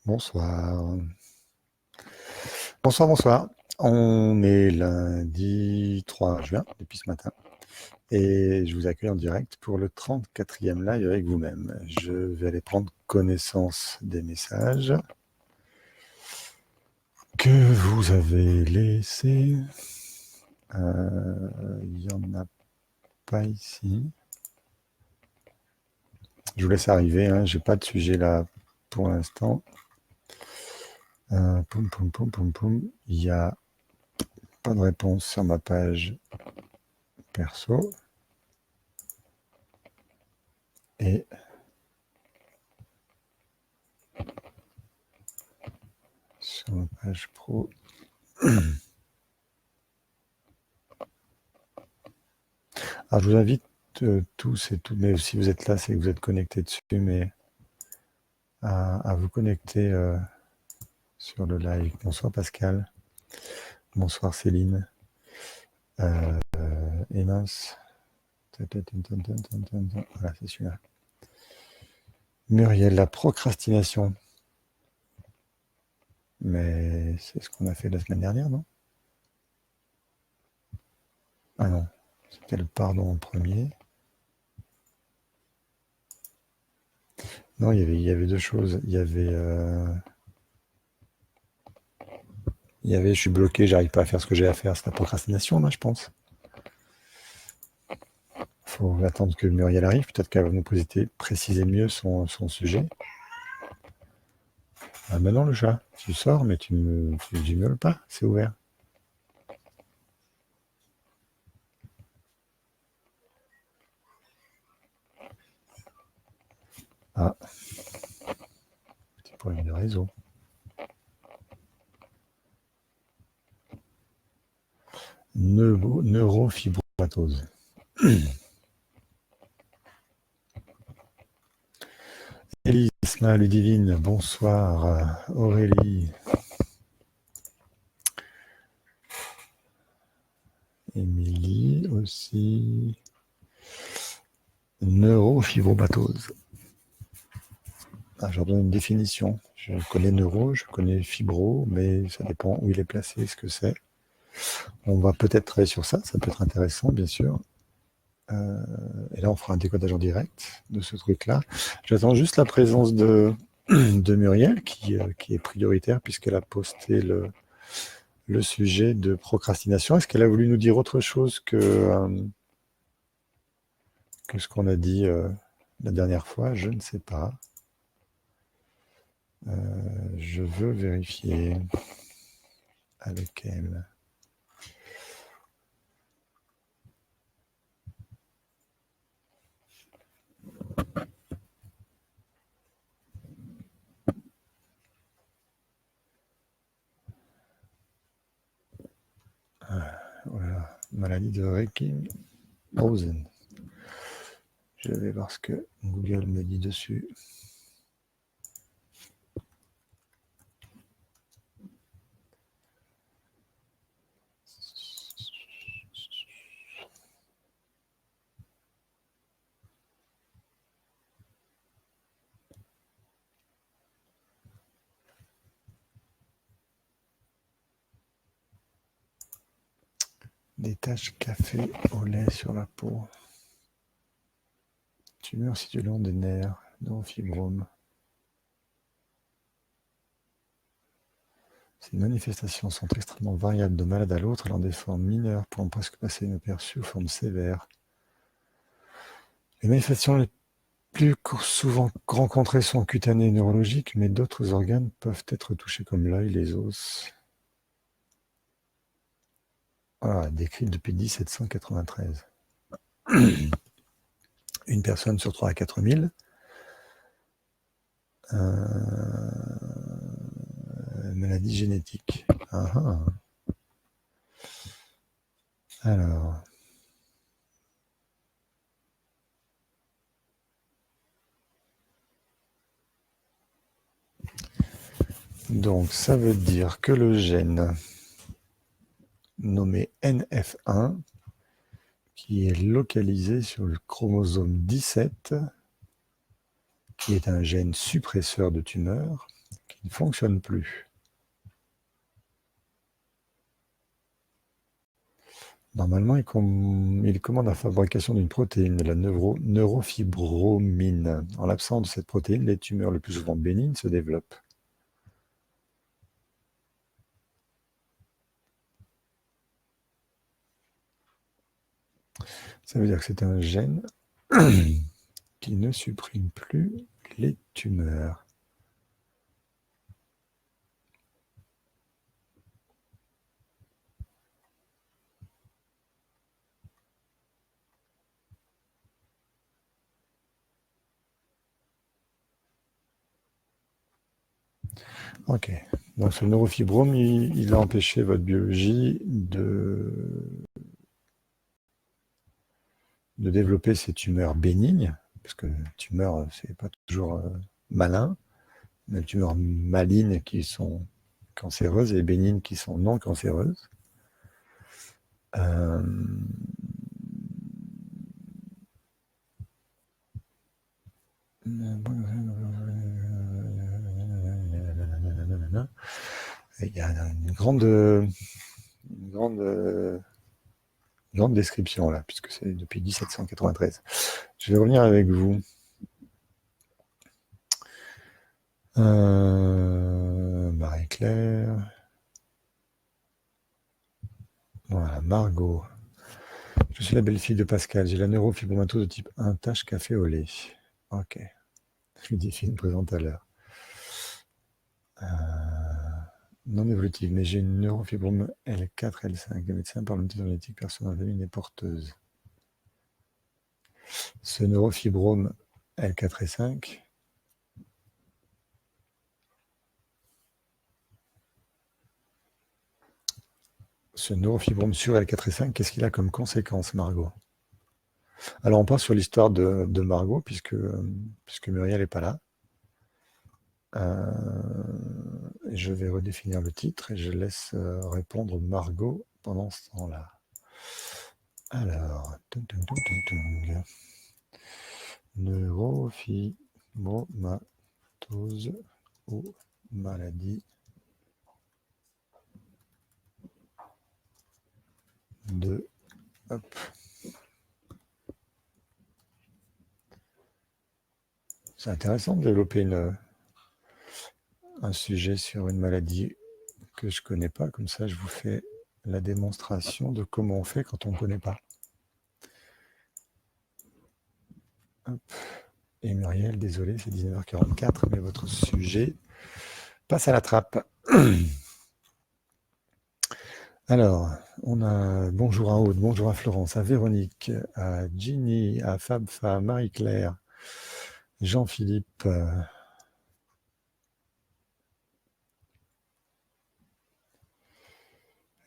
Bonsoir. Bonsoir, bonsoir. On est lundi 3 juin depuis ce matin et je vous accueille en direct pour le 34e live avec vous-même. Je vais aller prendre connaissance des messages que vous avez laissés. Il n'y en a pas ici. Je vous laisse arriver, hein. Je n'ai pas de sujet là pour l'instant. Poum, poum, poum, poum, poum. Il n'y a pas de réponse sur ma page perso. Et sur ma page pro. Alors, je vous invite tous et toutes, mais si vous êtes là, c'est que vous êtes connectés dessus, mais à vous connecter sur le live. Bonsoir Pascal. Bonsoir Céline. Et mince. Voilà, c'est celui-là. Muriel, la procrastination. Mais c'est ce qu'on a fait la semaine dernière, non? Ah non, c'était le pardon en premier. Non, il y avait deux choses. Il y avait je suis bloqué, j'arrive pas à faire ce que j'ai à faire. C'est la procrastination, là, je pense. Faut attendre que Muriel arrive. Peut-être qu'elle va nous préciser mieux son sujet. Ah, maintenant, le chat, tu sors, mais tu miaules pas. C'est ouvert. Ah, petit problème de réseau. Neurofibromatose. Élise, Ludivine, bonsoir. Aurélie. Émilie aussi. Neurofibromatose. Ah, je leur donne une définition. Je connais neuro, je connais fibro, mais ça dépend où il est placé, ce que c'est. On va peut-être travailler sur ça, ça peut être intéressant, bien sûr. Et là, on fera un décodage en direct de ce truc-là. J'attends juste la présence de Muriel, qui est prioritaire, puisqu'elle a posté le sujet de procrastination. Est-ce qu'elle a voulu nous dire autre chose que ce qu'on a dit la dernière fois? Je ne sais pas. Je veux vérifier avec elle. Voilà, maladie de Recklinghausen. Je vais voir ce que Google me dit dessus. Des taches café au lait sur la peau. Tumeur située le long des nerfs, neurofibrome. Ces manifestations sont extrêmement variables de malade à l'autre, allant des formes mineures pouvant presque passer inaperçues aux formes sévères. Les manifestations les plus souvent rencontrées sont cutanées et neurologiques, mais d'autres organes peuvent être touchés comme l'œil, les os. Voilà, décrite depuis 1793. Une personne sur 3 à 4000. Maladie génétique. Alors. Donc, ça veut dire que le gène nommé NF1, qui est localisé sur le chromosome 17, qui est un gène suppresseur de tumeur, qui qui ne fonctionne plus. Normalement, il commande la fabrication d'une protéine, la neurofibromine. En l'absence de cette protéine, les tumeurs le plus souvent bénignes se développent. Ça veut dire que c'est un gène qui ne supprime plus les tumeurs. Ok. Donc ce neurofibrome, il a empêché votre biologie de développer ces tumeurs bénignes, parce que tumeurs, c'est pas toujours malin. Il y a des tumeurs malignes qui sont cancéreuses et bénignes qui sont non cancéreuses. Il y a une grande description là, puisque c'est depuis 1793. Je vais revenir avec vous. Marie-Claire. Voilà, Margot. Je suis la belle-fille de Pascal. J'ai la neurofibromatose de type 1, tache café au lait. Ok. Je lui défie une présente à l'heure. Non évolutive, mais j'ai une neurofibrome L4, L5. Les médecins parlent de génétique, personne dans la famille n'est porteuse. Ce neurofibrome L4 et 5, ce neurofibrome sur L4 et 5, qu'est-ce qu'il a comme conséquence, Margot? Alors, on part sur l'histoire de Margot, puisque Muriel n'est pas là. Je vais redéfinir le titre et je laisse répondre Margot pendant ce temps-là. Alors, neurofibromatosis ou maladie de... Hop. C'est intéressant de développer un sujet sur une maladie que je ne connais pas. Comme ça, je vous fais la démonstration de comment on fait quand on ne connaît pas. Hop. Et Muriel, désolé, c'est 19h44, mais votre sujet passe à la trappe. Alors, on a bonjour à Aude, bonjour à Florence, à Véronique, à Ginny, à Fabfa, Marie-Claire, Jean-Philippe,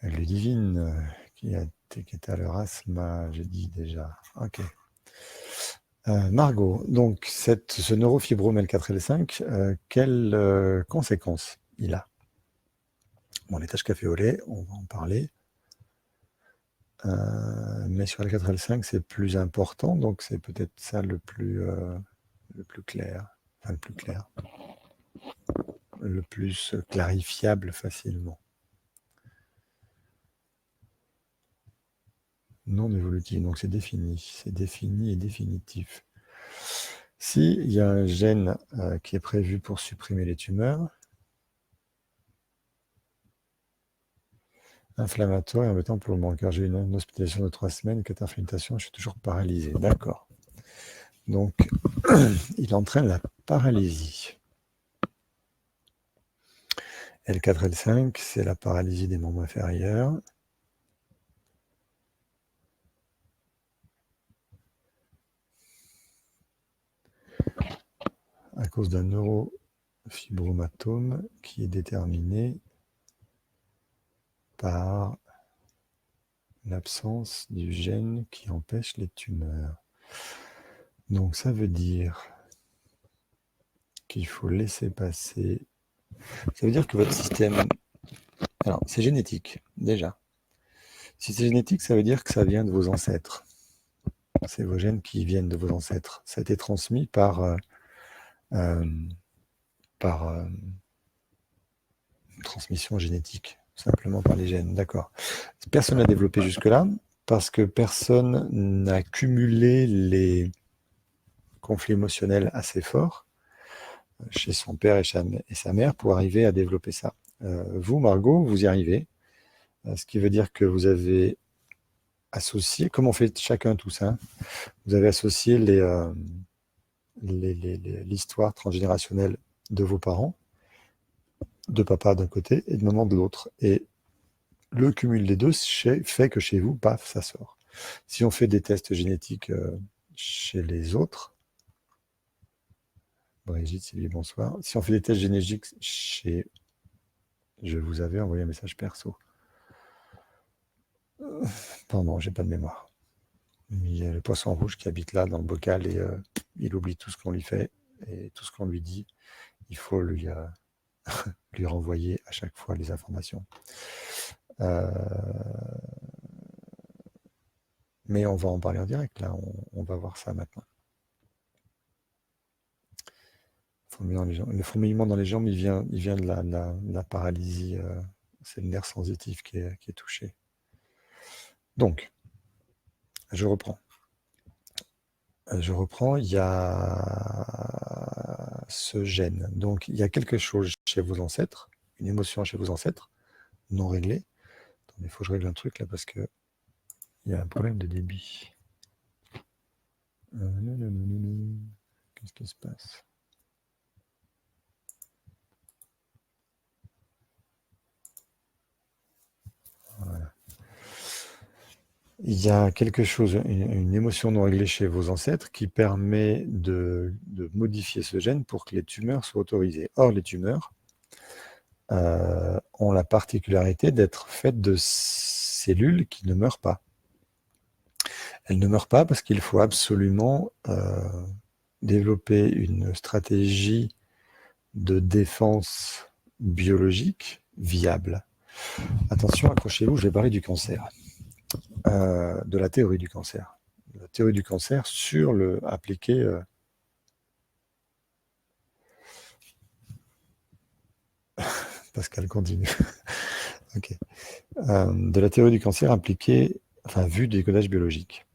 Ludivine, qui est à l'Erasme, j'ai dit déjà. Ok. Margot, donc ce neurofibrome L4 L5, quelles conséquences il a? Bon, les taches café au lait, on va en parler. Mais sur L4 L5, c'est plus important, donc c'est peut-être ça le plus clair. Enfin, le plus clair. Le plus clarifiable facilement. Non évolutif, donc c'est défini et définitif. S'il y a un gène qui est prévu pour supprimer les tumeurs, inflammatoire et embêtant pour le moment, car j'ai eu une hospitalisation de 3 semaines, 4 infiltrations, je suis toujours paralysé. D'accord. Donc, il entraîne la paralysie. L4, L5, c'est la paralysie des membres inférieurs. À cause d'un neurofibromatome qui est déterminé par l'absence du gène qui empêche les tumeurs. Donc ça veut dire qu'il faut laisser passer. Ça veut dire que votre système... Alors, c'est génétique, déjà. Si c'est génétique, ça veut dire que ça vient de vos ancêtres. C'est vos gènes qui viennent de vos ancêtres. Ça a été transmis par Transmission génétique, simplement par les gènes, d'accord. Personne n'a développé jusque-là, parce que personne n'a cumulé les conflits émotionnels assez forts chez son père et sa mère pour arriver à développer ça. Vous, Margot, vous y arrivez, ce qui veut dire que vous avez associé, comme on fait chacun tout ça, vous avez associé l'histoire transgénérationnelle de vos parents, de papa d'un côté et de maman de l'autre. Et le cumul des deux fait que chez vous, paf, ça sort. Si on fait des tests génétiques chez les autres, Brigitte, Sylvie, bonsoir. Si on fait des tests génétiques chez... Je vous avais envoyé un message perso. Pardon, j'ai pas de mémoire. Il y a le poisson rouge qui habite là, dans le bocal, et il oublie tout ce qu'on lui fait, et tout ce qu'on lui dit. Il faut lui renvoyer à chaque fois les informations. Mais on va en parler en direct, là. On va voir ça maintenant. Le fourmillement dans les jambes, il vient de la paralysie. C'est le nerf sensitif qui est touché. Donc, je reprends. Il y a ce gène. Donc, il y a quelque chose chez vos ancêtres, une émotion chez vos ancêtres, non réglée. Attendez, il faut que je règle un truc là, parce que il y a un problème de débit. Qu'est-ce qui se passe ? Voilà. Il y a quelque chose, une émotion non réglée chez vos ancêtres qui permet de modifier ce gène pour que les tumeurs soient autorisées. Or, les tumeurs ont la particularité d'être faites de cellules qui ne meurent pas. Elles ne meurent pas parce qu'il faut absolument développer une stratégie de défense biologique viable. Attention, accrochez-vous, je vais parler du cancer. De la théorie du cancer. La théorie du cancer appliquée Pascal continue. Ok. De la théorie du cancer appliquée, vue du décodage biologique.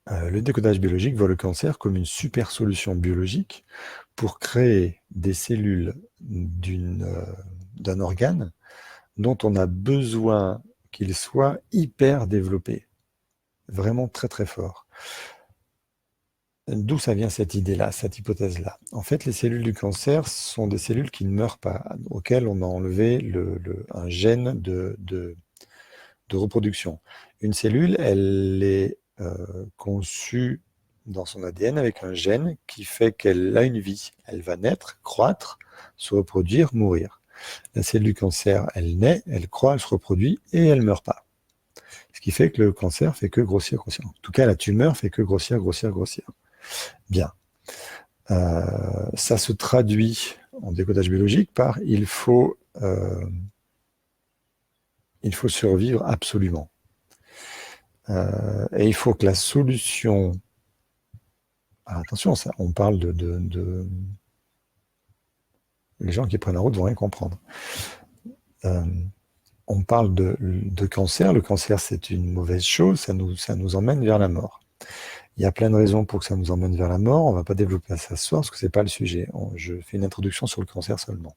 Le décodage biologique voit le cancer comme une super solution biologique pour créer des cellules d'un organe dont on a besoin qu'il soit hyper développé, vraiment très très fort. D'où ça vient cette idée-là, cette hypothèse-là? En fait, les cellules du cancer sont des cellules qui ne meurent pas, auxquelles on a enlevé un gène de reproduction. Une cellule, elle est conçue dans son ADN avec un gène qui fait qu'elle a une vie. Elle va naître, croître, se reproduire, mourir. La cellule du cancer, elle naît, elle croît, elle se reproduit et elle ne meurt pas. Ce qui fait que le cancer fait que grossir, grossir. En tout cas, la tumeur fait que grossir, grossir, grossir. Bien. Ça se traduit en décodage biologique par il faut survivre absolument. Et il faut que la solution... Alors attention, on parle de... Les gens qui prennent la route vont rien comprendre. On parle de cancer. Le cancer, c'est une mauvaise chose. Ça nous emmène vers la mort. Il y a plein de raisons pour que ça nous emmène vers la mort. On ne va pas développer ça ce soir parce que ce n'est pas le sujet. Je fais une introduction sur le cancer seulement.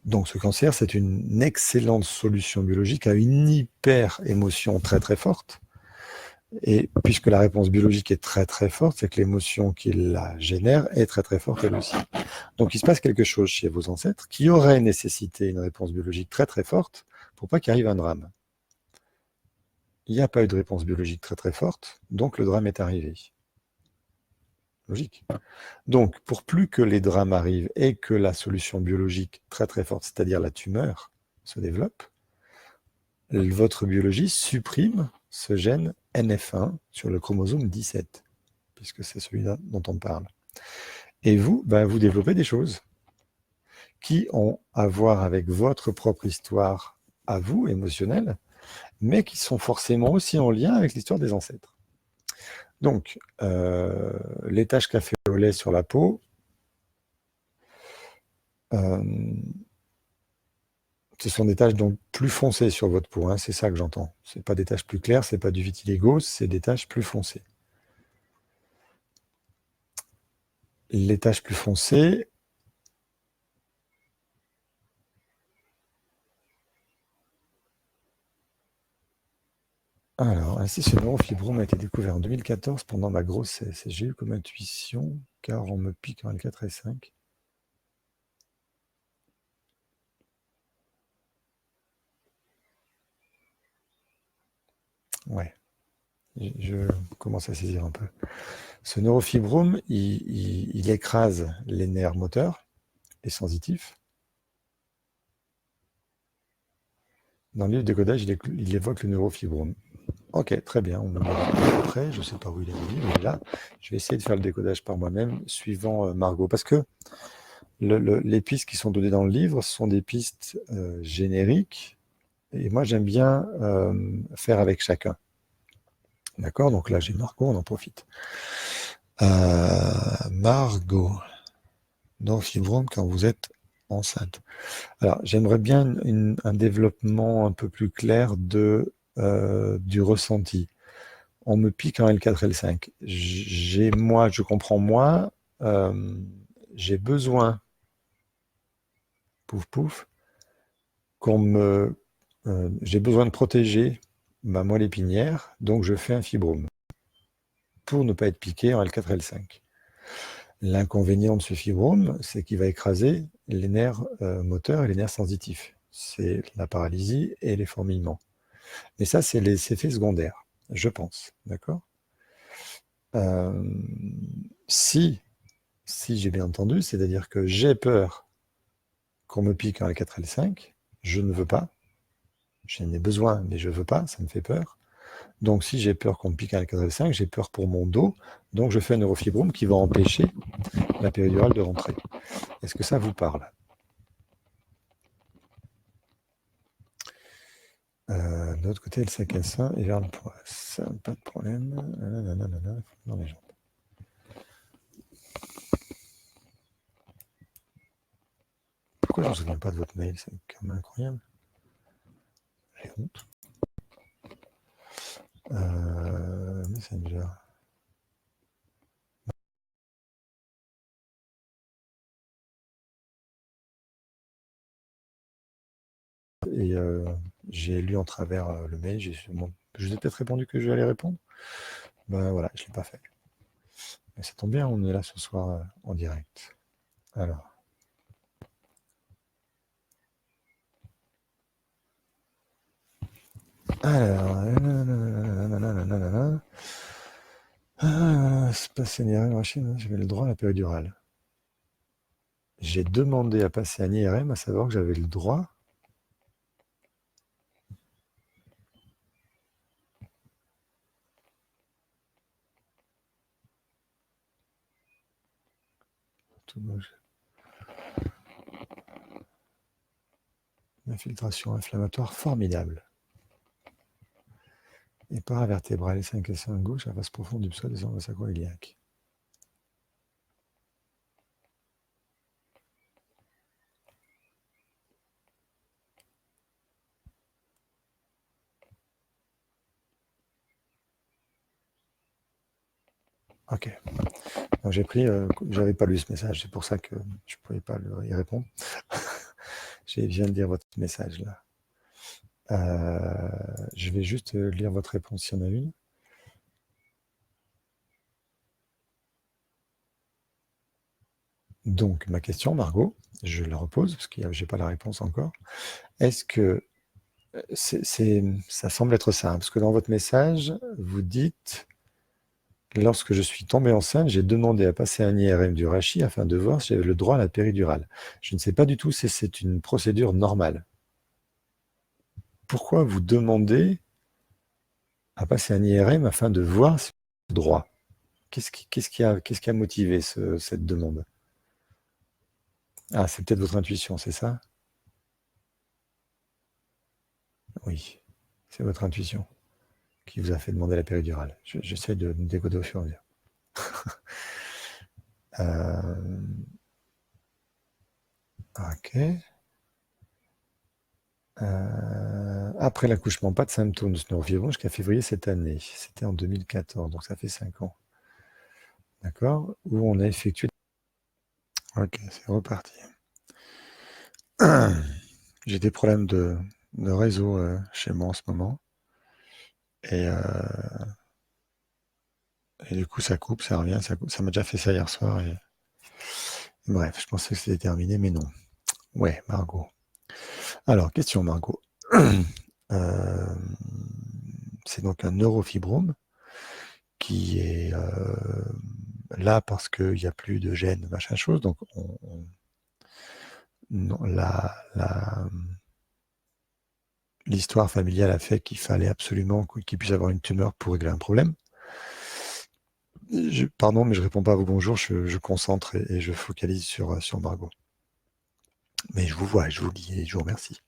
Donc ce cancer, c'est une excellente solution biologique à une hyper-émotion très très forte. Et puisque la réponse biologique est très très forte, c'est que l'émotion qui la génère est très très forte elle aussi. Donc il se passe quelque chose chez vos ancêtres qui aurait nécessité une réponse biologique très très forte pour pas qu'il arrive un drame. Il n'y a pas eu de réponse biologique très très forte, donc le drame est arrivé. Logique. Donc, pour plus que les drames arrivent et que la solution biologique très très forte, c'est-à-dire la tumeur, se développe, votre biologie supprime ce gène NF1 sur le chromosome 17, puisque c'est celui-là dont on parle. Et vous, vous développez des choses qui ont à voir avec votre propre histoire à vous, émotionnelle, mais qui sont forcément aussi en lien avec l'histoire des ancêtres. Donc, les taches café au lait sur la peau, Ce sont des taches donc plus foncées sur votre peau, hein, c'est ça que j'entends. C'est pas des taches plus claires, c'est pas du vitiligo, c'est des taches plus foncées. Les taches plus foncées, alors, ainsi ce neurofibrome a été découvert en 2014 pendant ma grossesse et j'ai eu comme intuition, car on me pique en L4 et 5. Ouais, je commence à saisir un peu. Ce neurofibrome, il écrase les nerfs moteurs et sensitifs. Dans le livre de codage, il évoque le neurofibrome. Ok, très bien, on me met à peu près, je ne sais pas où il est mis, mais là, je vais essayer de faire le décodage par moi-même, suivant Margot, parce que les pistes qui sont données dans le livre sont des pistes génériques, et moi j'aime bien faire avec chacun. D'accord? Donc là j'ai Margot, on en profite. Margot, neurofibrome quand vous êtes enceinte. Alors j'aimerais bien un développement un peu plus clair du ressenti. On me pique en L4, L5. Moi, je comprends moi, j'ai besoin, pouf pouf, j'ai besoin de protéger ma moelle épinière, donc je fais un fibrome pour ne pas être piqué en L4, L5. L'inconvénient de ce fibrome, c'est qu'il va écraser les nerfs moteurs et les nerfs sensitifs. C'est la paralysie et les fourmillements. Mais ça, c'est les effets secondaires, je pense. D'accord? euh, Si j'ai bien entendu, c'est-à-dire que j'ai peur qu'on me pique en L4, L5, je ne veux pas, j'en ai besoin, mais je ne veux pas, ça me fait peur. Donc si j'ai peur qu'on me pique en L4, L5, j'ai peur pour mon dos, donc je fais un neurofibrome qui va empêcher la péridurale de rentrer. Est-ce que ça vous parle? De l'autre côté, le sac à sein et vers le poids. Ça, pas de problème. Nanana, dans les jambes. Pourquoi je ne me souviens pas de votre mail? C'est quand même incroyable. J'ai honte. Messenger. Et j'ai lu en travers le mail. Je vous ai peut-être répondu que je vais aller répondre. Ben voilà, je ne l'ai pas fait. Mais ça tombe bien, on est là ce soir en direct. Alors. C'est passé une IRM machine, j'avais le droit à la péridurale. J'ai demandé à passer un IRM, à savoir que j'avais le droit. Infiltration inflammatoire formidable. Et paravertébrale, 5 et 5 gauche, la face profonde du psoas descend sacro-iliaque. Ok. Donc j'ai pris, j'avais pas lu ce message, c'est pour ça que je ne pouvais pas y répondre. Je viens de lire votre message là. Je vais juste lire votre réponse s'il y en a une. Donc, ma question, Margot, je la repose parce que je n'ai pas la réponse encore. Est-ce que ça semble être ça, hein, parce que dans votre message, vous dites lorsque je suis tombée enceinte, j'ai demandé à passer un IRM du rachis afin de voir si j'avais le droit à la péridurale. Je ne sais pas du tout si c'est une procédure normale. Pourquoi vous demandez à passer un IRM afin de voir si vous avez le droit? Qu'est-ce qui a motivé cette demande? Ah, c'est peut-être votre intuition, c'est ça? Oui, c'est votre intuition qui vous a fait demander la péridurale. J'essaie de me décoder au fur et à mesure. Ok. Après l'accouchement, pas de symptômes de ce neurofibrome jusqu'à février cette année. C'était en 2014, donc ça fait 5 ans. D'accord? Où on a effectué... Ok, c'est reparti. J'ai des problèmes de réseau chez moi en ce moment. Et, et du coup, ça coupe, ça revient, ça coupe. Ça m'a déjà fait ça hier soir. Bref, je pensais que c'était terminé, mais non. Ouais, Margot. Alors, question Margot. C'est donc un neurofibrome qui est là parce qu'il n'y a plus de gènes, machin chose. Donc, non, l'histoire familiale a fait qu'il fallait absolument qu'il puisse avoir une tumeur pour régler un problème. Pardon, mais je réponds pas à vos bonjours, je concentre et je focalise sur Margot. Mais je vous vois, je vous lis et je vous remercie.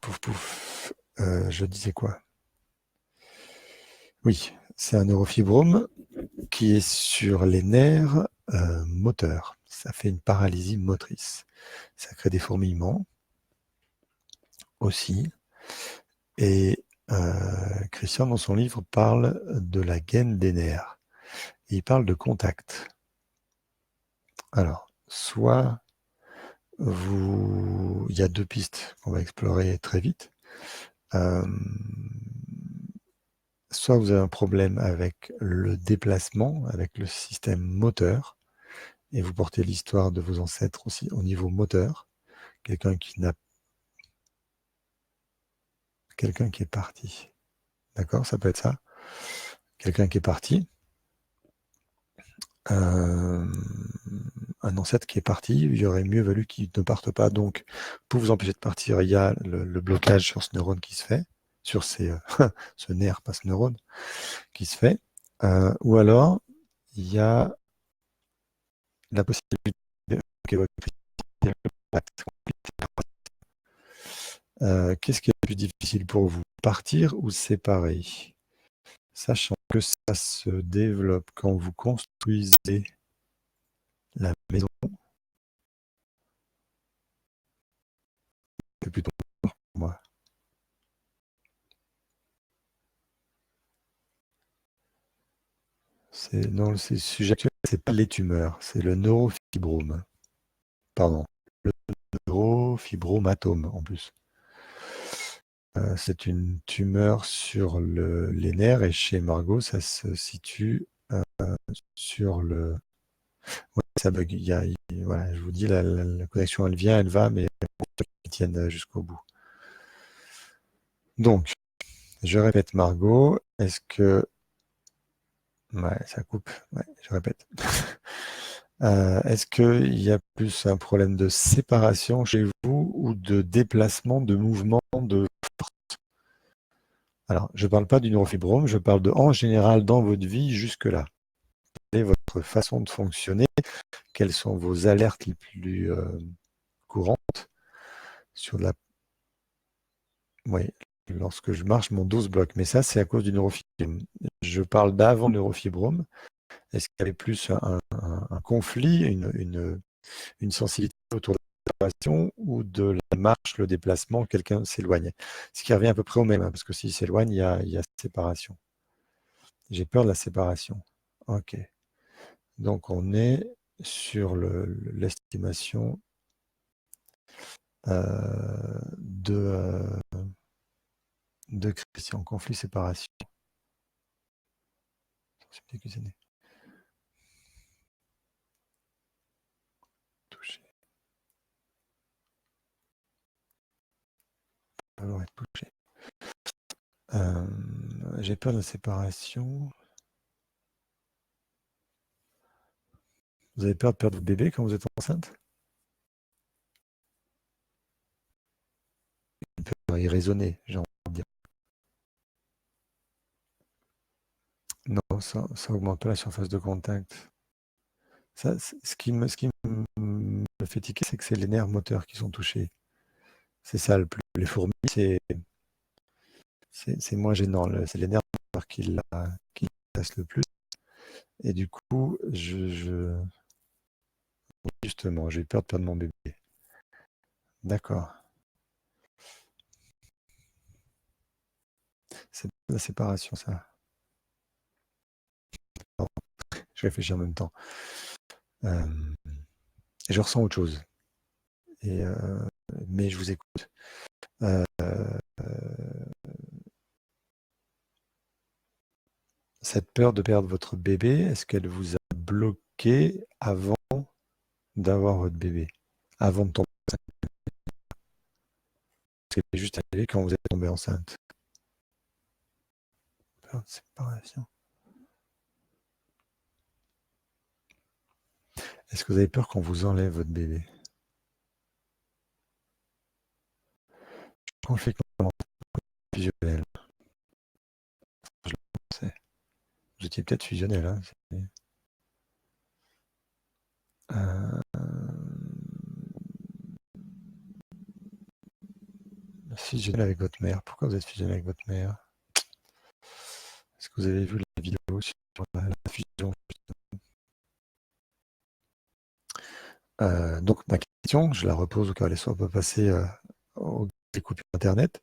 Pouf pouf. Je disais quoi? Oui, c'est un neurofibrome qui est sur les nerfs moteurs. Ça fait une paralysie motrice. Ça crée des fourmillements aussi. Et Christian, dans son livre, parle de la gaine des nerfs. Et il parle de contact. Alors, soit il y a deux pistes qu'on va explorer très vite. Soit vous avez un problème avec le déplacement, avec le système moteur, et vous portez l'histoire de vos ancêtres aussi au niveau moteur. Quelqu'un qui est parti. D'accord, ça peut être ça. Quelqu'un qui est parti. Un ancêtre qui est parti, il aurait mieux valu qu'il ne parte pas. Donc, pour vous empêcher de partir, il y a le blocage sur ce neurone qui se fait, sur ce nerf, pas ce neurone, qui se fait. Ou alors, il y a la possibilité qu'est-ce qui est le plus difficile pour vous, partir ou séparer? Sachant que ça se développe quand vous construisez la maison, c'est plutôt pour moi. Non, le sujet actuel, c'est pas les tumeurs, c'est le neurofibrome. Pardon, le neurofibromatome en plus. C'est une tumeur sur les nerfs et chez Margot, ça se situe sur le... Ouais, ça bug. Voilà, je vous dis, la connexion, elle vient, elle va, mais ils tiennent jusqu'au bout. Donc, je répète, Margot, est-ce que... Ouais, ça coupe. Ouais, je répète. Est-ce qu'il y a plus un problème de séparation chez vous ou de déplacement, de mouvement, de force? Alors, je ne parle pas du neurofibrome, je parle de en général dans votre vie jusque-là. Quelle est votre façon de fonctionner? Quelles sont vos alertes les plus courantes sur la... Oui, lorsque je marche, mon dos se bloque. Mais ça, c'est à cause du neurofibrome. Je parle d'avant le neurofibrome. Est-ce qu'il y avait plus un conflit, une sensibilité autour de la séparation ou de la marche, le déplacement, quelqu'un s'éloigne? Ce qui revient à peu près au même, hein, parce que s'il s'éloigne, il y a séparation. J'ai peur de la séparation. Ok. Donc on est sur l'estimation de Christian. Conflit-séparation. Touché. Alors être touché. J'ai peur de la séparation. Vous avez peur de perdre votre bébé quand vous êtes enceinte? Une peur irraisonnée, j'ai envie de dire. Non, ça augmente pas la surface de contact. Ça, ce qui me fait tiquer, c'est que c'est les nerfs moteurs qui sont touchés. C'est ça le plus. Les fourmis, c'est moins gênant. C'est les nerfs moteurs qui cassent le plus. Et du coup, justement, j'ai eu peur de perdre mon bébé. D'accord. C'est la séparation, ça. Pardon, je réfléchis en même temps. Je ressens autre chose. Et, mais je vous écoute. Euh, cette peur de perdre votre bébé, est-ce qu'elle vous a bloqué avant d'avoir votre bébé? Avant de tomber enceinte? C'est juste arrivé quand vous êtes tombée enceinte. Peur de séparation. Est-ce que vous avez peur qu'on vous enlève votre bébé? Quand je fais comment fusionnel, je le pensais. Vous étiez peut-être fusionnel, hein? Euh, fusionnel avec votre mère. Pourquoi vous êtes fusionnel avec votre mère? Est-ce que vous avez vu la vidéo sur la fusion? Donc ma question, je la repose au cas où elle soit pas passée aux coupures Internet.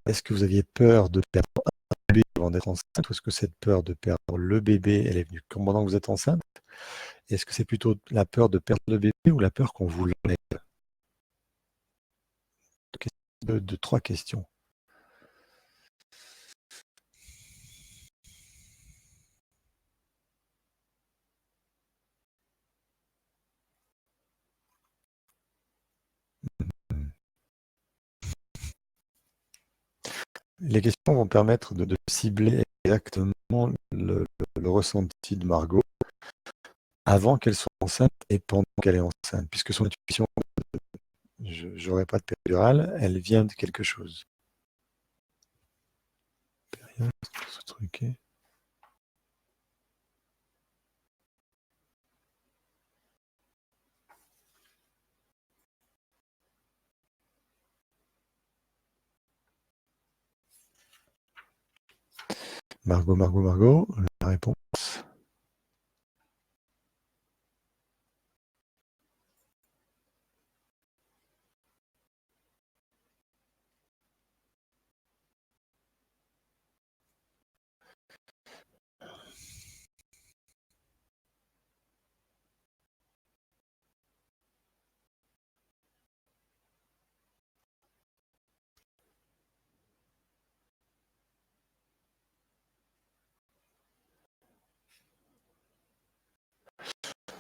Est-ce que vous aviez peur de perdre un bébé avant d'être enceinte, ou est-ce que cette peur de perdre le bébé, elle est venue pendant que vous êtes enceinte? Est-ce que c'est plutôt la peur de perdre le bébé ou la peur qu'on vous l'enlève? De trois questions. Les questions vont permettre de cibler exactement le ressenti de Margot avant qu'elle soit enceinte et pendant qu'elle est enceinte, puisque son intuition, je n'aurai pas de péridurale, elle vient de quelque chose. Ce truc est... Margot, Margot, Margot, la réponse.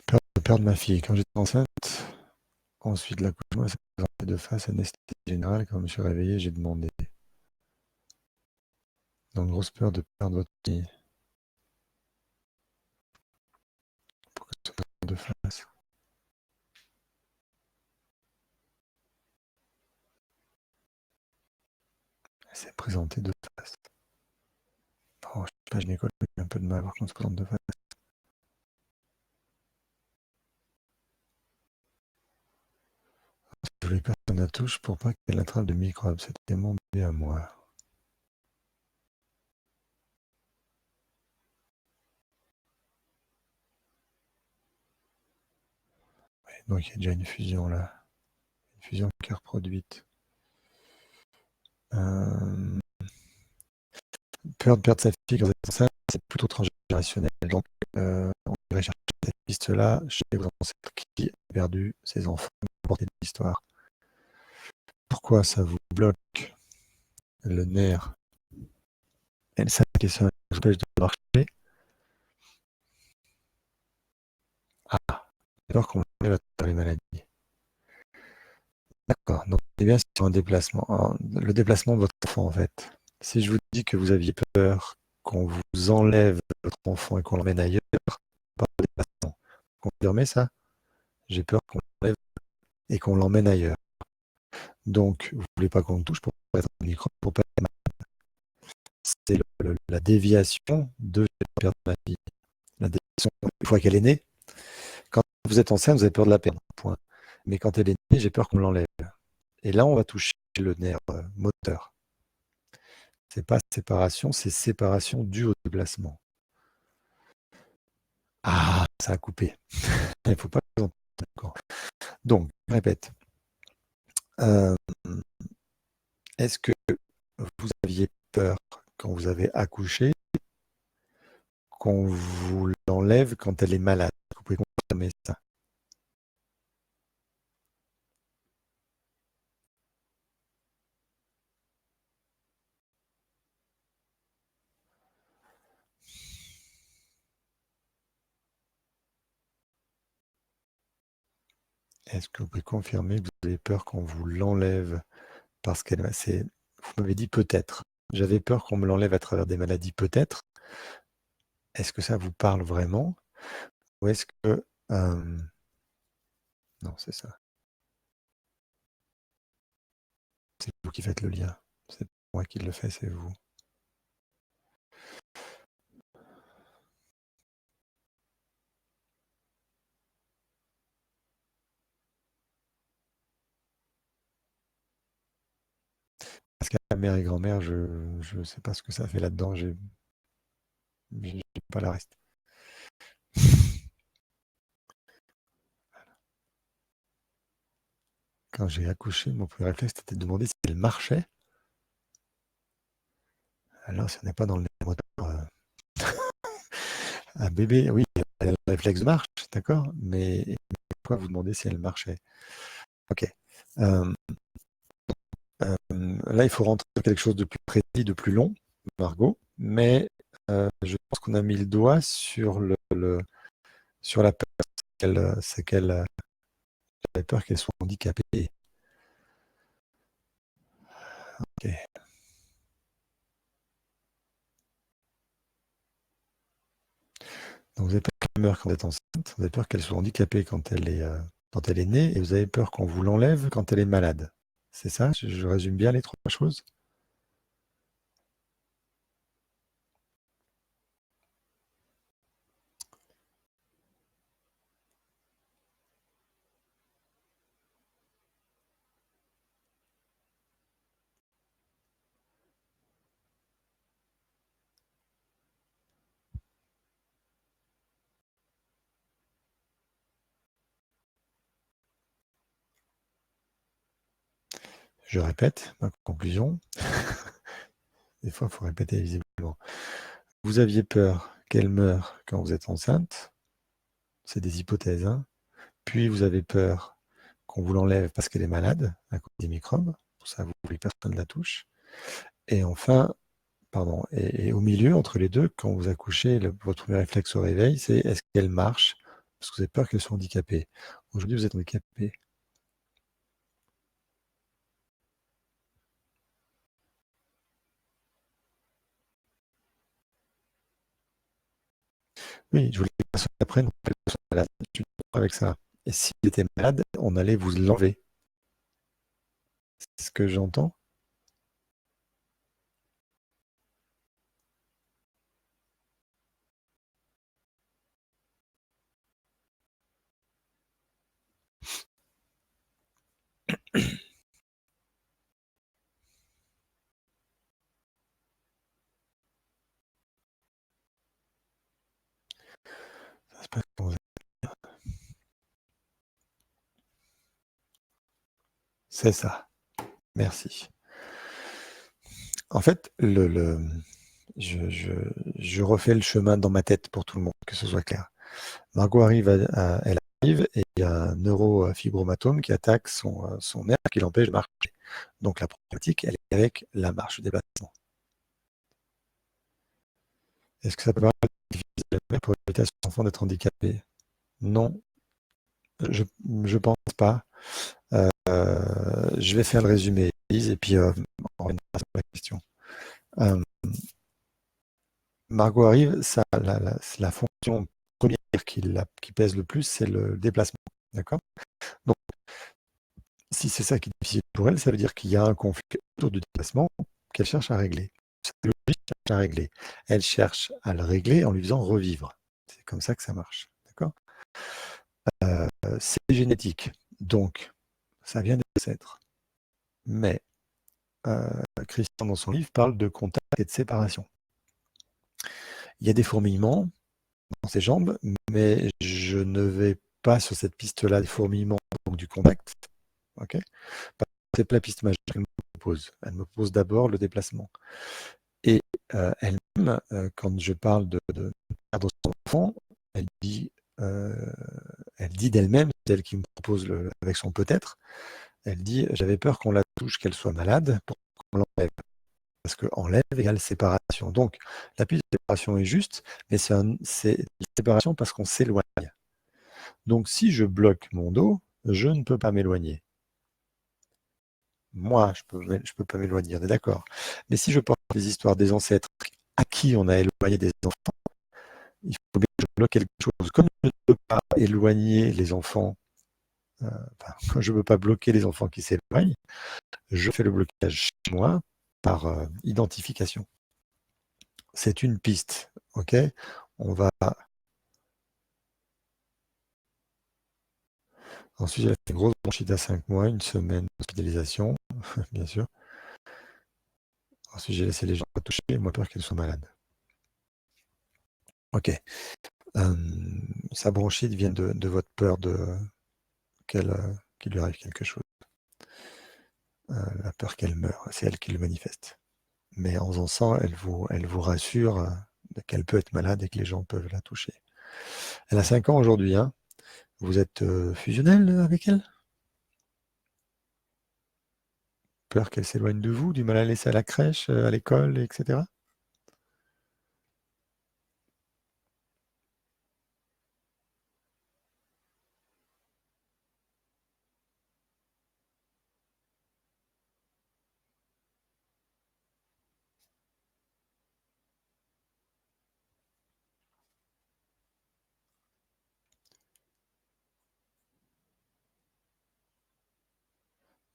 Peur de perdre ma fille. Quand j'étais enceinte, ensuite l'accouchement s'est présenté de face, anesthésie générale. Quand je me suis réveillé, j'ai demandé. Donc grosse peur de perdre votre fille. Pourquoi se présente de face? Elle s'est présentée de face. Oh, je sais pas, gynécologue, j'ai un peu de mal à voir qu'on se présente de face. Je voulais personne la touche pour pas qu'elle attrape de microbes. C'était mon bébé à moi. Ouais, donc il y a déjà une fusion là. Une fusion qui est reproduite. Peur de perdre sa fille quand vous êtes enceinte, c'est plutôt transgénérationnel. Donc on irait chercher cette piste-là chez vos ancêtres qui ont perdu ses enfants pour porter de l'histoire. Pourquoi ça vous bloque le nerf et ça vous empêche de marcher? Ah, alors qu'on enlève la maladie. D'accord, donc c'est bien sur un déplacement. Le déplacement de votre enfant, en fait. Si je vous dis que vous aviez peur qu'on vous enlève votre enfant et qu'on l'emmène ailleurs, par le déplacement, vous confirmez ça? J'ai peur qu'on l'enlève et qu'on l'emmène ailleurs. Donc, vous ne voulez pas qu'on le touche pour pas être un microbe, pour pas être malade. C'est la déviation de la perte de ma fille. La déviation, une fois qu'elle est née, quand vous êtes enceinte, vous avez peur de la perdre, point. Mais quand elle est née, j'ai peur qu'on l'enlève. Et là, on va toucher le nerf moteur. C'est pas séparation, c'est séparation due au déplacement. Ah, ça a coupé. Il ne faut pas que vous D'accord. Donc, je répète. Est-ce que vous aviez peur quand vous avez accouché qu'on vous l'enlève quand elle est malade? Vous pouvez confirmer ça? Est-ce que vous pouvez confirmer que vous avez peur qu'on vous l'enlève parce qu'elle c'est vous m'avez dit peut-être. J'avais peur qu'on me l'enlève à travers des maladies peut-être. Est-ce que ça vous parle vraiment? Ou est-ce que non, c'est ça. C'est vous qui faites le lien. C'est pas moi qui le fais, c'est vous. Parce qu'à la mère et grand-mère, je ne sais pas ce que ça fait là-dedans, j'ai pas la reste. Quand j'ai accouché, mon premier réflexe, c'était de demander si elle marchait. Alors, si on n'est pas dans le moteur, un bébé, oui, elle a le réflexe de marche, d'accord, mais pourquoi vous demandez si elle marchait? Ok. Euh, là, il faut rentrer dans quelque chose de plus précis, de plus long, Margot, mais je pense qu'on a mis le doigt sur sur la peur, c'est qu'elle avait peur qu'elle soit handicapée. Ok. Donc vous avez peur qu'elle meure quand elle est enceinte, vous avez peur qu'elle soit handicapée quand elle est née, et vous avez peur qu'on vous l'enlève quand elle est malade. C'est ça? Je résume bien les trois choses? Je répète ma conclusion. Des fois, il faut répéter visiblement. Vous aviez peur qu'elle meure quand vous êtes enceinte. C'est des hypothèses, hein. Puis vous avez peur qu'on vous l'enlève parce qu'elle est malade à cause des microbes. Pour ça, vous voulez que personne ne la touche. Et enfin, pardon, et au milieu, entre les deux, quand vous accouchez, votre premier réflexe au réveil, c'est est-ce qu'elle marche? Parce que vous avez peur qu'elle soit handicapée. Aujourd'hui, vous êtes handicapé. Oui, je voulais que personne n'apprenne qu'elle soit malade. Je suis d'accord avec ça. Et s'il était malade, on allait vous l'enlever. C'est ce que j'entends. Ça se passe comment vous- C'est ça. Merci. En fait, je refais le chemin dans ma tête pour tout le monde, que ce soit clair. Margot arrive, elle arrive et il y a un neurofibromatome qui attaque son nerf qui l'empêche de marcher. Donc la problématique, elle est avec la marche, le déplacement. Est-ce que ça peut paraître difficile à faire pour éviter à son enfant d'être handicapé? Non, je ne pense pas. Je vais faire le résumé, Elise, et puis on reviendra sur la question. Euh, Margot arrive, la fonction première qui pèse le plus, c'est le déplacement. D'accord? Donc, si c'est ça qui est difficile pour elle, ça veut dire qu'il y a un conflit autour du déplacement qu'elle cherche à régler. Sa logique cherche à régler. Elle cherche à le régler en lui faisant revivre. C'est comme ça que ça marche. D'accord? C'est génétique. Donc, ça vient des ancêtres. Mais Christian, dans son livre, parle de contact et de séparation. Il y a des fourmillements dans ses jambes, mais je ne vais pas sur cette piste-là des fourmillements, donc du contact. Ok. C'est pas la piste majeure qu'elle me propose. Elle me propose d'abord le déplacement. Et elle-même, quand je parle de perdre son enfant, elle dit d'elle-même, c'est elle qui me propose avec son peut-être, elle dit j'avais peur qu'on la touche, qu'elle soit malade, pour qu'on l'enlève. Parce que enlève égale séparation. Donc, la piste de séparation est juste, mais c'est une séparation parce qu'on s'éloigne. Donc, si je bloque mon dos, je ne peux pas m'éloigner. Moi, je peux pas m'éloigner, on est d'accord. Mais si je porte les histoires des ancêtres à qui on a éloigné des enfants, il faut bien que je bloque quelque chose. Comme je ne peux pas éloigner les enfants, je ne peux pas bloquer les enfants qui s'éloignent, je fais le blocage chez moi par identification. C'est une piste, ok? On va... Ensuite, j'ai fait une grosse bronchite à 5 mois, une semaine d'hospitalisation, bien sûr. Ensuite, j'ai laissé les gens toucher, moi peur qu'elle soit malade. Ok. Sa bronchite vient de votre peur qu'il lui arrive quelque chose. La peur qu'elle meure, c'est elle qui le manifeste. Mais en faisant ça, elle vous rassure qu'elle peut être malade et que les gens peuvent la toucher. Elle a 5 ans aujourd'hui, hein. Vous êtes fusionnel avec elle? Peur qu'elle s'éloigne de vous, du mal à laisser à la crèche, à l'école, etc.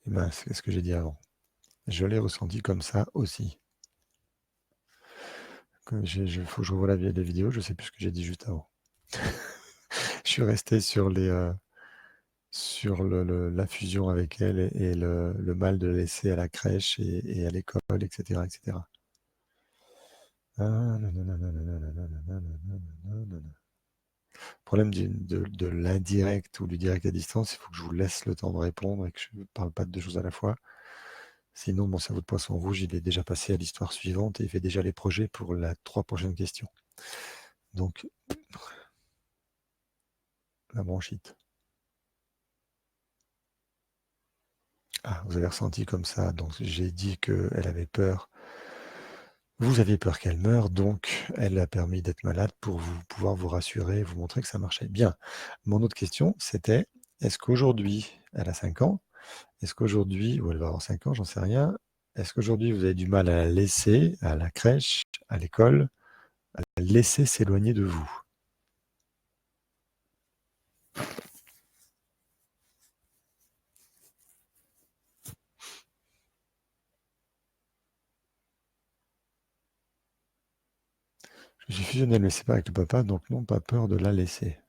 Eh ben, c'est ce que j'ai dit avant. Je l'ai ressenti comme ça aussi. Il faut que je revoie la vidéo, je ne sais plus ce que j'ai dit juste avant. Je suis resté sur sur la fusion avec elle et le mal de la laisser à la crèche et à l'école, etc., etc. Problème de l'indirect ou du direct à distance, il faut que je vous laisse le temps de répondre et que je ne parle pas de deux choses à la fois. Sinon, mon cerveau de poisson rouge, il est déjà passé à l'histoire suivante et il fait déjà les projets pour les 3 prochaines questions. Donc, la bronchite. Ah, vous avez ressenti comme ça. Donc, j'ai dit qu'elle avait peur. Vous aviez peur qu'elle meure, donc elle a permis d'être malade pour pouvoir vous rassurer, vous montrer que ça marchait bien. Mon autre question, c'était, est-ce qu'aujourd'hui, elle a 5 ans, est-ce qu'aujourd'hui, ou elle va avoir 5 ans, j'en sais rien, est-ce qu'aujourd'hui vous avez du mal à la laisser à la crèche, à l'école, à la laisser s'éloigner de vous? Je suis fusionnel, mais c'est pas avec le papa, donc non, pas peur de la laisser.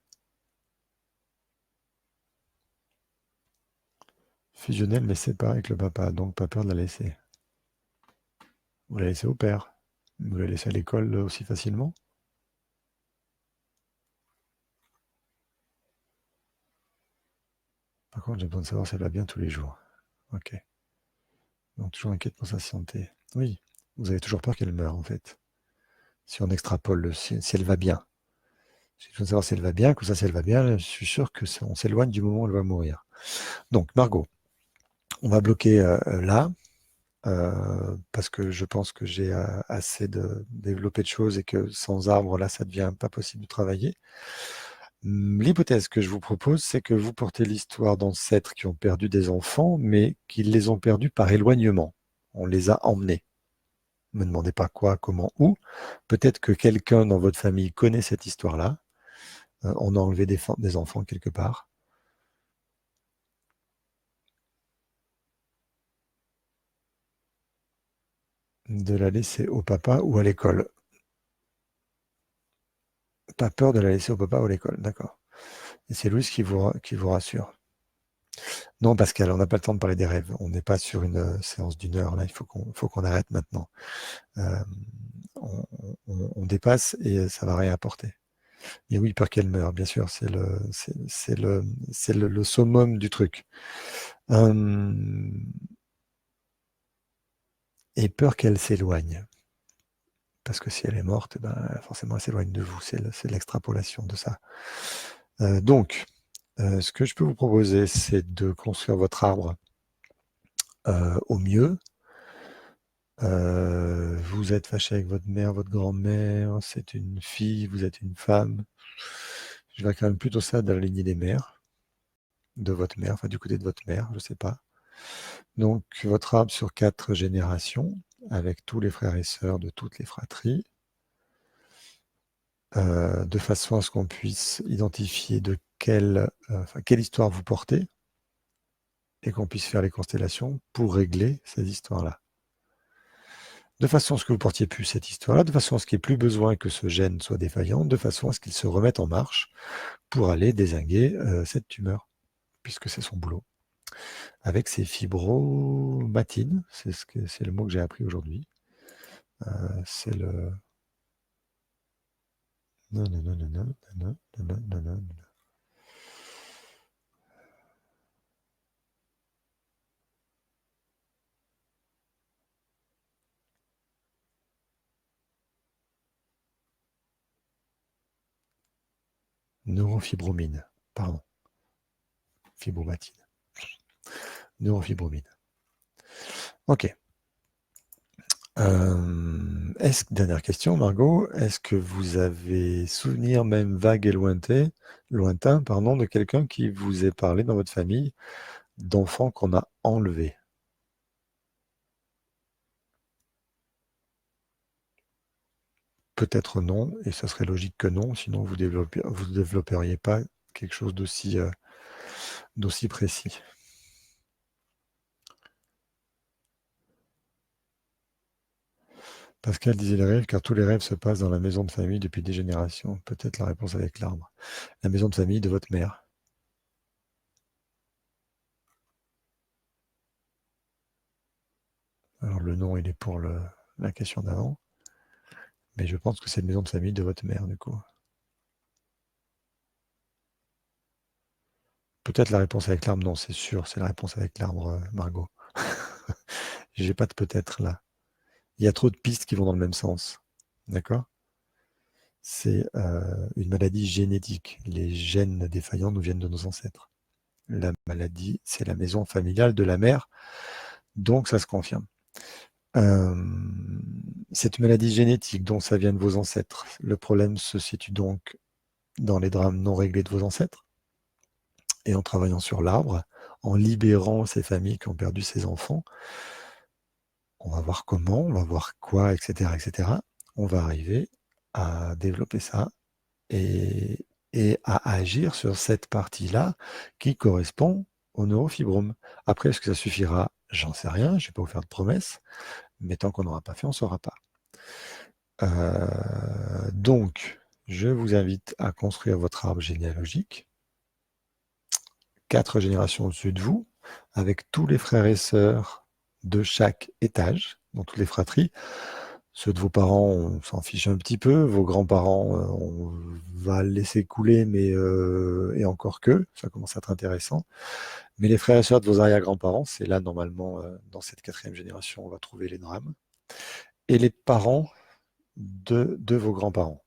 Fusionnel, mais c'est pas avec le papa, donc pas peur de la laisser. Vous la laissez au père. Vous la laissez à l'école aussi facilement? Par contre, j'ai besoin de savoir si elle va bien tous les jours. Ok. Donc toujours inquiète pour sa santé. Oui, vous avez toujours peur qu'elle meure en fait. Si on extrapole, si elle va bien. J'ai besoin de savoir si elle va bien, comme ça si elle va bien, je suis sûr que on s'éloigne du moment où elle va mourir. Donc Margot, on va bloquer là, parce que je pense que j'ai assez développé de choses et que sans arbre, là, ça devient pas possible de travailler. L'hypothèse que je vous propose, c'est que vous portez l'histoire d'ancêtres qui ont perdu des enfants, mais qui les ont perdus par éloignement. On les a emmenés. Ne me demandez pas quoi, comment, où. Peut-être que quelqu'un dans votre famille connaît cette histoire-là. On a enlevé des enfants quelque part. De la laisser au papa ou à l'école. Pas peur de la laisser au papa ou à l'école, d'accord. Et c'est Louise qui vous rassure. Non, Pascal, on n'a pas le temps de parler des rêves. On n'est pas sur une séance d'une heure, là. Il faut qu'on arrête maintenant. On dépasse et ça va rien apporter. Et oui, peur qu'elle meure, bien sûr, c'est le summum du truc. Et peur qu'elle s'éloigne. Parce que si elle est morte, ben, forcément, elle s'éloigne de vous. C'est l'extrapolation de ça. Donc, ce que je peux vous proposer, c'est de construire votre arbre au mieux. Vous êtes fâché avec votre mère, votre grand-mère, c'est une fille, vous êtes une femme. Je vais quand même plutôt ça dans la lignée des mères, de votre mère, enfin du côté de votre mère, je ne sais pas. Donc, votre arbre sur 4 générations, avec tous les frères et sœurs de toutes les fratries, de façon à ce qu'on puisse identifier de quelle histoire vous portez, et qu'on puisse faire les constellations pour régler ces histoires-là. De façon à ce que vous ne portiez plus cette histoire-là, de façon à ce qu'il n'y ait plus besoin que ce gène soit défaillant, de façon à ce qu'il se remette en marche pour aller dézinguer cette tumeur, puisque c'est son boulot. Avec ses fibromatines, c'est le mot que j'ai appris aujourd'hui. C'est le... Non, non, non, non, non, non, non, non, non, non. Neurofibromine, pardon. Fibromatine. Neurofibromine. Ok. Dernière question, Margot, est-ce que vous avez souvenir même vague et lointain, pardon, de quelqu'un qui vous ait parlé dans votre famille d'enfants qu'on a enlevés? Peut-être non, et ça serait logique que non, sinon vous développeriez pas quelque chose d'aussi précis. Pascal disait les rêves, car tous les rêves se passent dans la maison de famille depuis des générations. Peut-être la réponse avec l'arbre. La maison de famille de votre mère. Alors le nom, il est pour la question d'avant, mais je pense que c'est la maison de famille de votre mère, du coup. Peut-être la réponse avec l'arbre, non, c'est sûr, c'est la réponse avec l'arbre, Margot. J'ai pas de peut-être là. Il y a trop de pistes qui vont dans le même sens. D'accord? C'est une maladie génétique. Les gènes défaillants nous viennent de nos ancêtres. La maladie, c'est la maison familiale de la mère, donc ça se confirme. C'est une maladie génétique, donc ça vient de vos ancêtres. Le problème se situe donc dans les drames non réglés de vos ancêtres, et en travaillant sur l'arbre, en libérant ces familles qui ont perdu ces enfants, on va voir comment, on va voir quoi, etc., etc. On va arriver à développer ça et, et à agir sur cette partie-là qui correspond au neurofibrome. Après, est-ce que ça suffira? J'en sais rien, je ne vais pas vous faire de promesses, mais tant qu'on n'aura pas fait, on ne saura pas. Donc, je vous invite à construire votre arbre généalogique, 4 générations au-dessus de vous, avec tous les frères et sœurs de chaque étage, dans toutes les fratries. Ceux de vos parents, on s'en fiche un petit peu. Vos grands-parents, on va le laisser couler, mais et encore que, ça commence à être intéressant. Mais les frères et sœurs de vos arrière-grands-parents, c'est là, normalement, dans cette 4e génération, on va trouver les drames. Et les parents de vos grands-parents.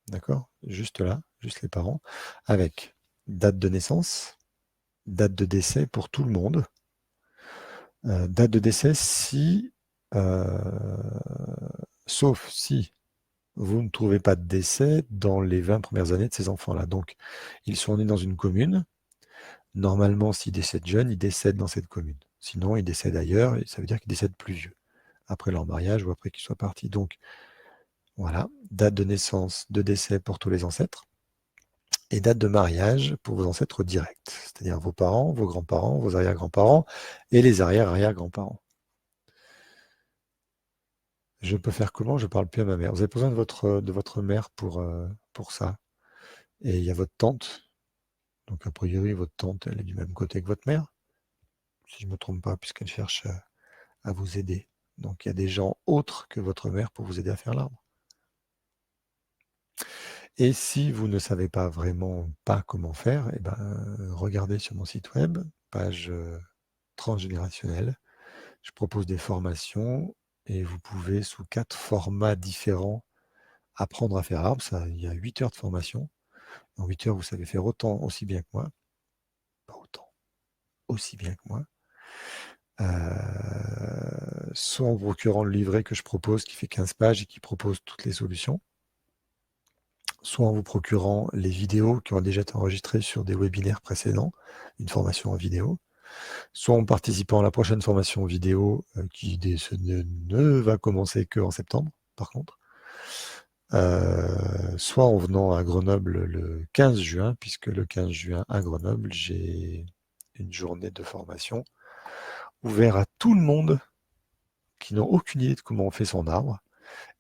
D'accord? Juste là, juste les parents, avec date de naissance, date de décès pour tout le monde. Date de décès si, sauf si vous ne trouvez pas de décès dans les 20 premières années de ces enfants-là. Donc, ils sont nés dans une commune. Normalement, s'ils décèdent jeunes, ils décèdent dans cette commune. Sinon, ils décèdent ailleurs, et ça veut dire qu'ils décèdent plus vieux, après leur mariage ou après qu'ils soient partis. Donc, voilà, date de naissance, de décès pour tous les ancêtres, et date de mariage pour vos ancêtres directs, c'est-à-dire vos parents, vos grands-parents, vos arrière-grands-parents et les arrière-arrière-grands-parents. Je peux faire comment? Je parle plus à ma mère. Vous avez besoin de votre mère pour ça. Et il y a votre tante. Donc, a priori, votre tante, elle est du même côté que votre mère, si je ne me trompe pas, puisqu'elle cherche à vous aider. Donc, il y a des gens autres que votre mère pour vous aider à faire l'arbre. Et si vous ne savez pas vraiment pas comment faire, eh ben, regardez sur mon site web, page transgénérationnelle. Je propose des formations et vous pouvez, sous 4 formats différents, apprendre à faire arbre. Ça, il y a 8 heures de formation. En 8 heures, vous savez faire autant, aussi bien que moi. Pas autant, aussi bien que moi. Soit en procurant le livret que je propose, qui fait 15 pages et qui propose toutes les solutions, soit en vous procurant les vidéos qui ont déjà été enregistrées sur des webinaires précédents, une formation en vidéo, soit en participant à la prochaine formation vidéo qui ne va commencer qu'en septembre, par contre, soit en venant à Grenoble le 15 juin, puisque le 15 juin à Grenoble, j'ai une journée de formation ouverte à tout le monde qui n'ont aucune idée de comment on fait son arbre,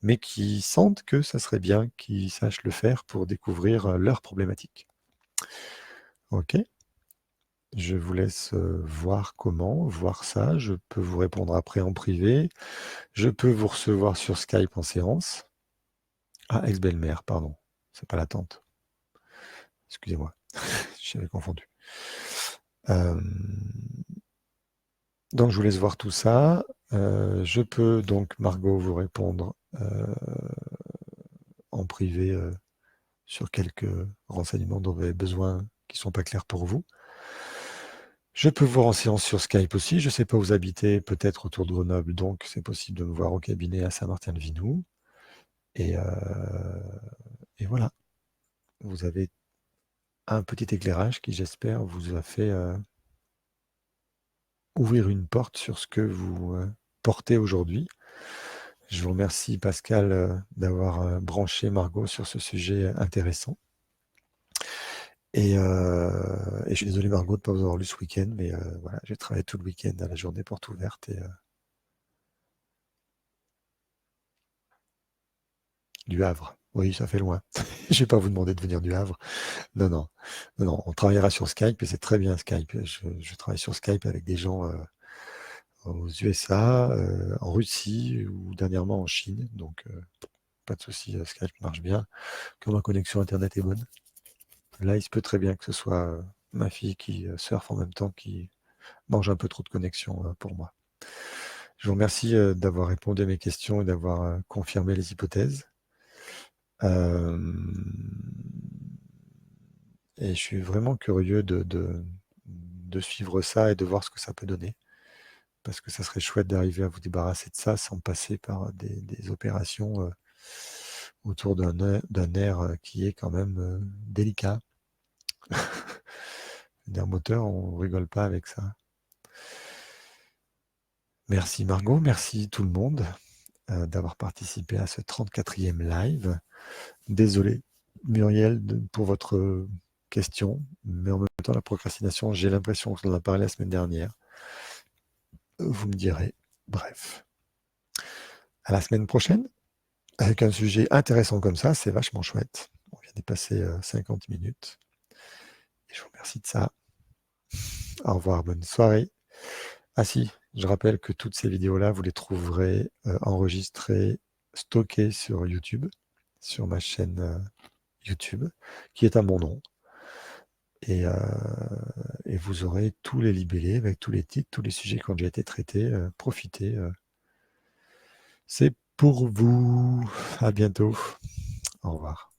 mais qui sentent que ça serait bien qu'ils sachent le faire pour découvrir leurs problématiques. Ok, je vous laisse voir comment, voir ça. Je peux vous répondre après en privé. Je peux vous recevoir sur Skype en séance. Ah, ex-belle-mère, pardon. C'est pas la tante. Excusez-moi, j'avais confondu. Donc, je vous laisse voir tout ça. Je peux donc, Margot, vous répondre en privé sur quelques renseignements dont vous avez besoin qui ne sont pas clairs pour vous. Je peux vous voir en séance sur Skype aussi. Je ne sais pas où vous habitez, peut-être autour de Grenoble, donc c'est possible de me voir au cabinet à Saint-Martin-de-Vinou. Et voilà, vous avez un petit éclairage qui, j'espère, vous a fait ouvrir une porte sur ce que vous portez aujourd'hui. Je vous remercie, Pascal, d'avoir branché Margot sur ce sujet intéressant. Et je suis désolé, Margot, de ne pas vous avoir lu ce week-end, mais voilà, j'ai travaillé tout le week-end à la journée porte ouverte. Et, du Havre. Oui, ça fait loin. Je ne vais pas vous demander de venir du Havre. Non, non. Non, non. On travaillera sur Skype et c'est très bien Skype. Je travaille sur Skype avec des gens aux USA, en Russie ou dernièrement en Chine. Donc, pas de souci, Skype marche bien. Quand ma connexion Internet est bonne. Là, il se peut très bien que ce soit ma fille qui surfe en même temps, qui mange un peu trop de connexion pour moi. Je vous remercie d'avoir répondu à mes questions et d'avoir confirmé les hypothèses. Et je suis vraiment curieux de suivre ça et de voir ce que ça peut donner. Parce que ça serait chouette d'arriver à vous débarrasser de ça sans passer par des opérations autour d'un nerf qui est quand même délicat. Le nerf moteur, on rigole pas avec ça. Merci Margot, merci tout le monde d'avoir participé à ce 34e live. Désolé Muriel pour votre question, mais en même temps la procrastination, j'ai l'impression qu'on en a parlé la semaine dernière. Vous me direz. Bref. À la semaine prochaine, avec un sujet intéressant comme ça, c'est vachement chouette. On vient d'y passer 50 minutes. Et je vous remercie de ça. Au revoir, bonne soirée. Ah si, je rappelle que toutes ces vidéos-là, vous les trouverez enregistrées, stockées sur YouTube, sur ma chaîne YouTube, qui est à mon nom. Et vous aurez tous les libellés avec tous les titres, tous les sujets qui ont déjà été traités. Profitez. C'est pour vous. À bientôt. Au revoir.